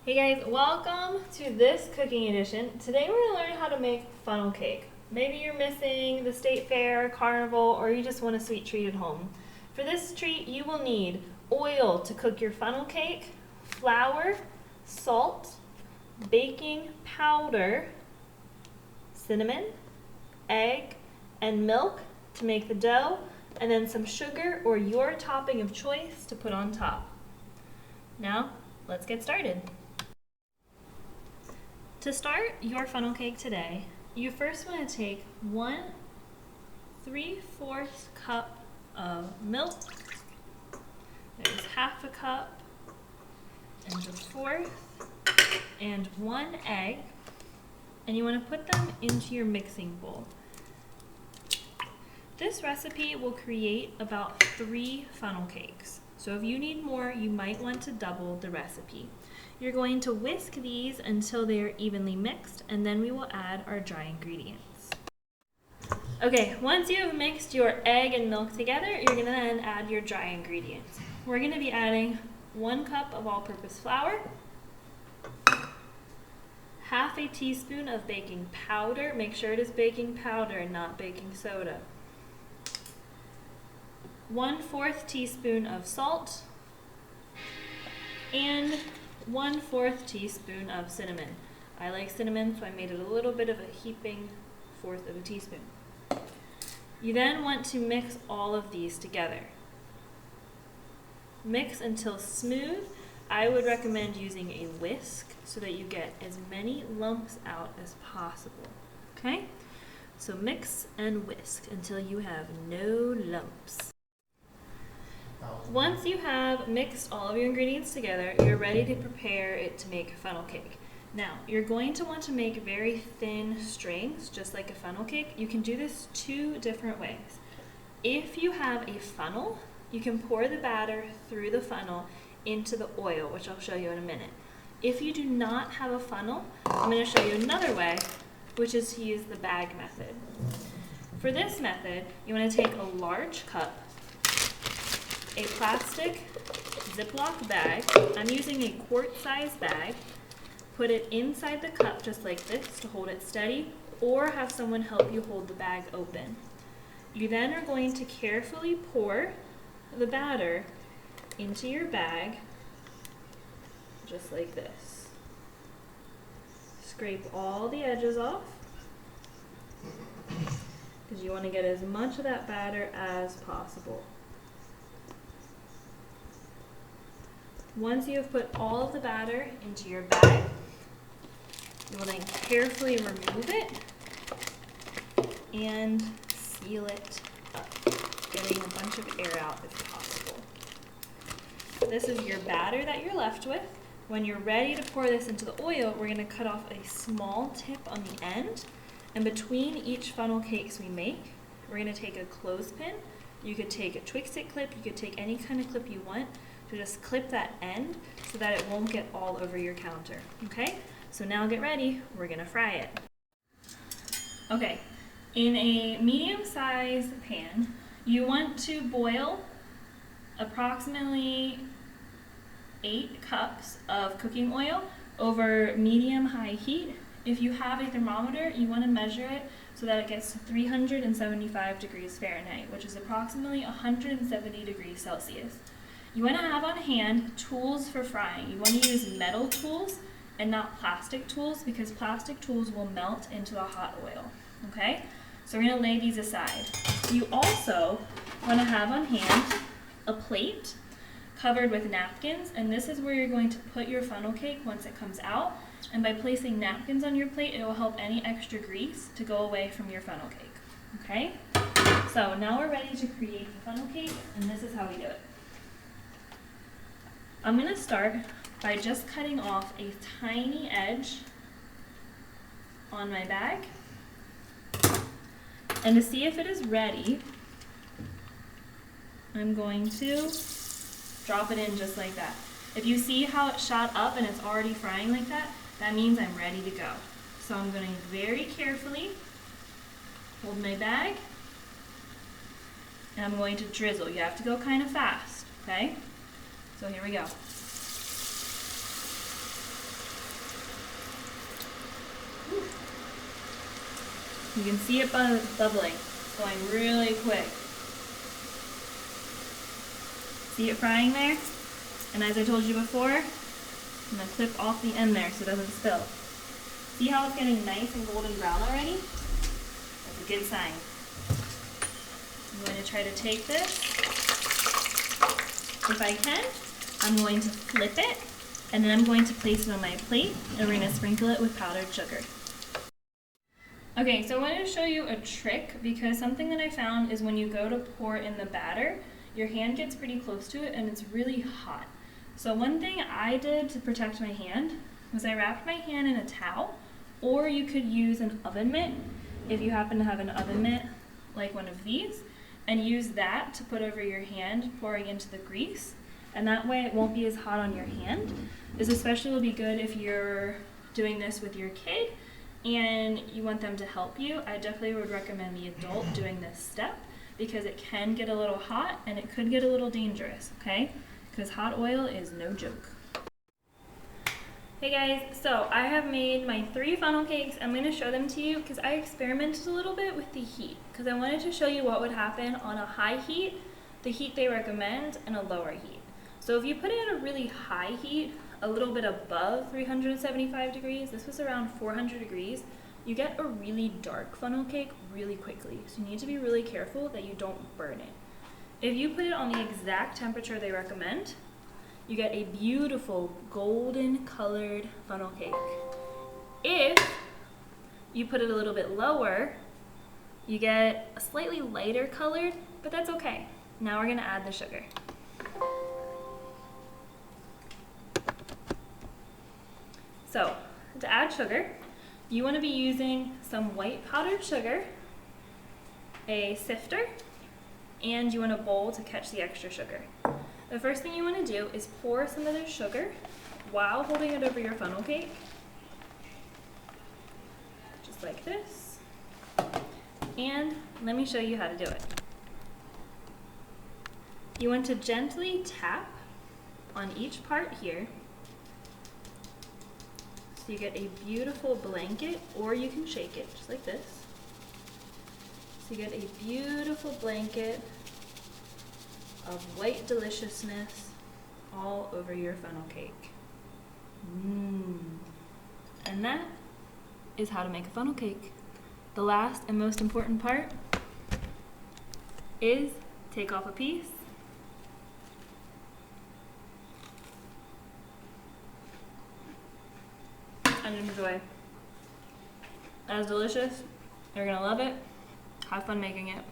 Hey guys, welcome to this cooking edition. Today we're going to learn how to make funnel cake. Maybe you're missing the state fair, carnival, or you just want a sweet treat at home. For this treat, you will need oil to cook your funnel cake, flour, salt, baking powder, cinnamon, egg, and milk to make the dough, and then some sugar or your topping of choice to put on top. Now, let's get started. To start your funnel cake today, you first want to take 1 3/4 cup of milk. There's half a cup and a fourth and 1 egg, and you want to put them into your mixing bowl. This recipe will create about 3 funnel cakes. So if you need more, you might want to double the recipe. You're going to whisk these until they are evenly mixed, and then we will add our dry ingredients. Okay, once you've mixed your egg and milk together, you're going to then add your dry ingredients. We're going to be adding 1 cup of all-purpose flour, half a teaspoon of baking powder. Make sure it is baking powder and not baking soda. 1/4 teaspoon of salt, and 1/4 teaspoon of cinnamon. I like cinnamon, so I made it a little bit of a heaping 1/4 of a teaspoon. You then want to mix all of these together. Mix until smooth. I would recommend using a whisk so that you get as many lumps out as possible. Okay? So mix and whisk until you have no lumps. Once you have mixed all of your ingredients together, you're ready to prepare it to make a funnel cake. Now, you're going to want to make very thin strings, just like a funnel cake. You can do this 2 different ways. If you have a funnel, you can pour the batter through the funnel into the oil, which I'll show you in a minute. If you do not have a funnel, I'm going to show you another way, which is to use the bag method. For this method, you want to take a large cup, a plastic ziplock bag. I'm using a quart-size bag. Put it inside the cup just like this to hold it steady, or have someone help you hold the bag open. You then are going to carefully pour the batter into your bag just like this. Scrape all the edges off because you want to get as much of that batter as possible. Once you have put all of the batter into your bag, you will then carefully remove it and seal it up, getting a bunch of air out if possible. This is your batter that you're left with. When you're ready to pour this into the oil, we're going to cut off a small tip on the end, and between each funnel cakes we make, we're going to take a clothespin. You could take a Twix-It clip, you could take any kind of clip you want, to just clip that end so that it won't get all over your counter. Okay, so now get ready, we're gonna fry it. Okay, in a medium-sized pan, you want to boil approximately 8 cups of cooking oil over medium-high heat. If you have a thermometer, you want to measure it so that it gets to 375 degrees Fahrenheit, which is approximately 170 degrees Celsius. You want to have on hand tools for frying. You want to use metal tools and not plastic tools, because plastic tools will melt into the hot oil. Okay? So we're going to lay these aside. You also want to have on hand a plate covered with napkins, and this is where you're going to put your funnel cake once it comes out. And by placing napkins on your plate, it will help any extra grease to go away from your funnel cake. Okay? So now we're ready to create the funnel cake, and this is how we do it. I'm going to start by just cutting off a tiny edge on my bag. And to see if it is ready, I'm going to drop it in just like that. If you see how it shot up and it's already frying like that, that means I'm ready to go. So I'm going to very carefully hold my bag, and I'm going to drizzle. You have to go kind of fast, okay? So here we go. You can see it bubbling. It's going really quick. See it frying there? And as I told you before, I'm going to clip off the end there so it doesn't spill. See how it's getting nice and golden brown already? That's a good sign. I'm going to try to take this. If I can, I'm going to flip it, and then I'm going to place it on my plate, and we're going to sprinkle it with powdered sugar. Okay, so I wanted to show you a trick, because something that I found is when you go to pour in the batter, your hand gets pretty close to it and it's really hot. So one thing I did to protect my hand was I wrapped my hand in a towel, or you could use an oven mitt if you happen to have an oven mitt like one of these, and use that to put over your hand pouring into the grease, and that way it won't be as hot on your hand. This especially will be good if you're doing this with your kid and you want them to help you. I definitely would recommend the adult doing this step, because it can get a little hot and it could get a little dangerous, okay? Because hot oil is no joke. Hey guys, so I have made my 3 funnel cakes. I'm going to show them to you because I experimented a little bit with the heat, because I wanted to show you what would happen on a high heat, the heat they recommend, and a lower heat. So if you put it at a really high heat, a little bit above 375 degrees, this was around 400 degrees, you get a really dark funnel cake really quickly. So you need to be really careful that you don't burn it. If you put it on the exact temperature they recommend, you get a beautiful golden colored funnel cake. If you put it a little bit lower, you get a slightly lighter colored, but that's okay. Now we're gonna add the sugar. So to add sugar, you want to be using some white powdered sugar, a sifter, and you want a bowl to catch the extra sugar. The first thing you want to do is pour some of the sugar while holding it over your funnel cake, just like this. And let me show you how to do it. You want to gently tap on each part here, so you get a beautiful blanket, or you can shake it just like this. So you get a beautiful blanket of white deliciousness all over your funnel cake. And that is how to make a funnel cake. The last and most important part is take off a piece and enjoy. That is delicious. You're gonna love it. Have fun making it.